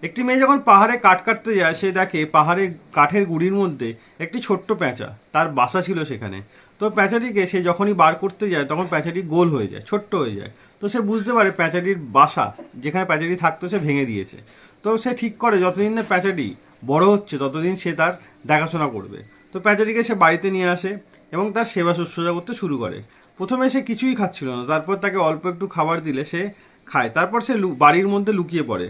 একটি মেয়ে যখন পাহাড়ে কাঠ কাটতে যায় সে দেখে পাহাড়ে কাঠের গুঁড়ির মধ্যে একটি ছোট্ট প্যাঁচা, তার বাসা ছিল সেখানে। তো প্যাঁচাটিকে সে যখনই বার করতে যায় তখন প্যাঁচাটি গোল হয়ে যায়, ছোট্ট হয়ে যায়। তো সে বুঝতে পারে প্যাঁচাটির বাসা যেখানে প্যাঁচাটি থাকতো সে ভেঙে দিয়েছে। তো সে ঠিক করে যতদিন না প্যাঁচাটি বড় হচ্ছে ততদিন সে তার দেখাশোনা করবে। তো প্যাঁচাটিকে সে বাড়িতে নিয়ে আসে এবং তার সেবা শুশ্রূষা করতে শুরু করে। প্রথমে সে কিছুই খাচ্ছিল না, তারপর তাকে অল্প একটু খাবার দিলে সে খায়। তারপর সে বাড়ির মধ্যে লুকিয়ে পড়ে,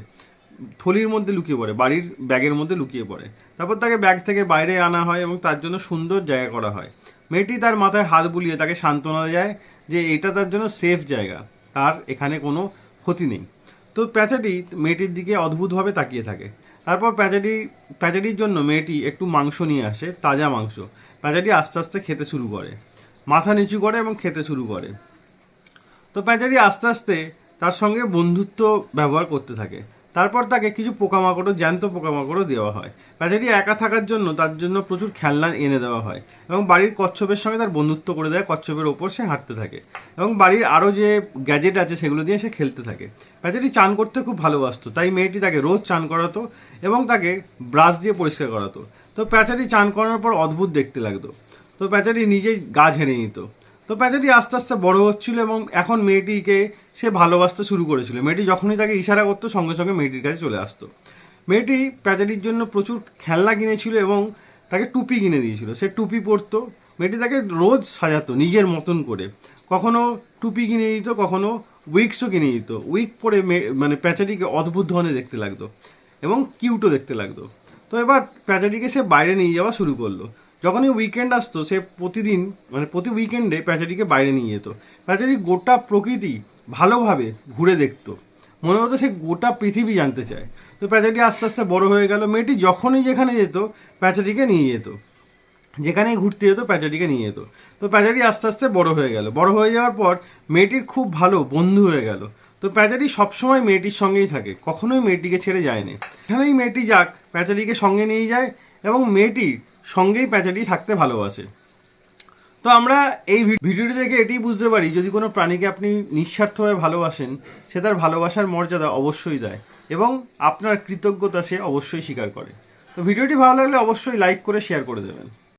থলির মধ্যে লুকিয়ে পড়ে, বাড়ির ব্যাগের মধ্যে লুকিয়ে পড়ে। তারপর তাকে ব্যাগ থেকে বাইরে আনা হয় এবং তার জন্য সুন্দর জায়গা করা হয়। মেয়েটি তার মাথায় হাত বুলিয়ে তাকে সান্ত্বনা দেয় যে এটা তার জন্য সেফ জায়গা, আর এখানে কোনো ক্ষতি নেই। তো প্যাঁচাটি মেয়েটির দিকে অদ্ভুতভাবে তাকিয়ে থাকে। তারপর প্যাঁচাটির জন্য মেয়েটি একটু মাংস নিয়ে আসে, তাজা মাংস। প্যাঁচাটি আস্তে আস্তে খেতে শুরু করে, মাথা নিচু করে এবং খেতে শুরু করে। তো প্যাঁচাটি আস্তে আস্তে তার সঙ্গে বন্ধুত্ব ব্যবহার করতে থাকে। তারপর তাকে কিছু পোকামাকড়ও, জ্যান্ত পোকামাকড়ও দেওয়া হয়। প্যাঁচাটি একা থাকার জন্য তার জন্য প্রচুর খেলনা এনে দেওয়া হয় এবং বাড়ির কচ্ছপের সঙ্গে তার বন্ধুত্ব করে দেয়। কচ্ছপের ওপর সে হাঁটতে থাকে এবং বাড়ির আরও যে গ্যাজেট আছে সেগুলো দিয়ে সে খেলতে থাকে। প্যাঁচাটি চান করতে খুব ভালোবাসতো, তাই মেয়েটি তাকে রোজ চান করাতো এবং তাকে ব্রাশ দিয়ে পরিষ্কার করাতো। তো প্যাঁচাটি চান করানোর পর অদ্ভুত দেখতে লাগতো। তো প্যাঁচাটি নিজেই গা ঝেড়ে নিত। তো প্যাঁচাটি আস্তে আস্তে বড় হচ্ছিল এবং এখন মেয়েটিকে সে ভালোবাসতে শুরু করেছিল। মেয়েটি যখনই তাকে ইশারা করতো সঙ্গে সঙ্গে মেয়েটির কাছে চলে আসতো। মেয়েটি প্যাঁচাটির জন্য প্রচুর খেলনা কিনেছিল এবং তাকে টুপি কিনে দিয়েছিল। সে টুপি পরতো। মেয়েটি তাকে রোজ সাজাতো নিজের মতন করে। কখনো টুপি কিনে দিত, কখনো উইক্সও কিনে দিত। উইক পরে মানে প্যাঁচাটিকে অদ্ভুত ধরনের দেখতে লাগতো এবং কিউটও দেখতে লাগতো। তো এবার প্যাঁচাটিকে সে বাইরে নিয়ে যাওয়া শুরু করলো। যখনই উইকেন্ড আসতো সে প্রতিদিন, মানে প্রতি উইকেন্ডে প্যাঁচাটিকে বাইরে নিয়ে যেত। প্যাঁচাটি গোটা প্রকৃতি ভালোভাবে ঘুরে দেখতো, মনে হতো সে গোটা পৃথিবী জানতে চায়। তো প্যাঁচাটি আস্তে আস্তে বড় হয়ে গেল। মেয়েটি যখনই যেখানে যেত প্যাঁচাটিকে নিয়ে যেত, যেখানেই ঘুরতে যেত প্যাঁচাটিকে নিয়ে যেত। তো প্যাঁচাটি আস্তে আস্তে বড় হয়ে গেল। বড় হয়ে যাওয়ার পর মেয়েটির খুব ভালো বন্ধু হয়ে গেল। তো প্যাঁচাটি সবসময় মেয়েটির সঙ্গেই থাকে, কখনোই মেয়েটিকে ছেড়ে যায় না। এখানেই মেয়েটি যাক প্যাঁচাটিকে সঙ্গে নিয়ে যায় এবং মেয়েটির সঙ্গেই প্যাঁচাটি থাকতে ভালোবাসে। তো আমরা এই ভিডিওটি থেকে এটাই বুঝতে পারি, যদি কোনো প্রাণীকে আপনি নিঃস্বার্থভাবে ভালোবাসেন সে তার ভালোবাসার মর্যাদা অবশ্যই দেয় এবং আপনার কৃতজ্ঞতা সে অবশ্যই স্বীকার করে। তো ভিডিওটি ভালো লাগলে অবশ্যই লাইক করে শেয়ার করে দেবেন।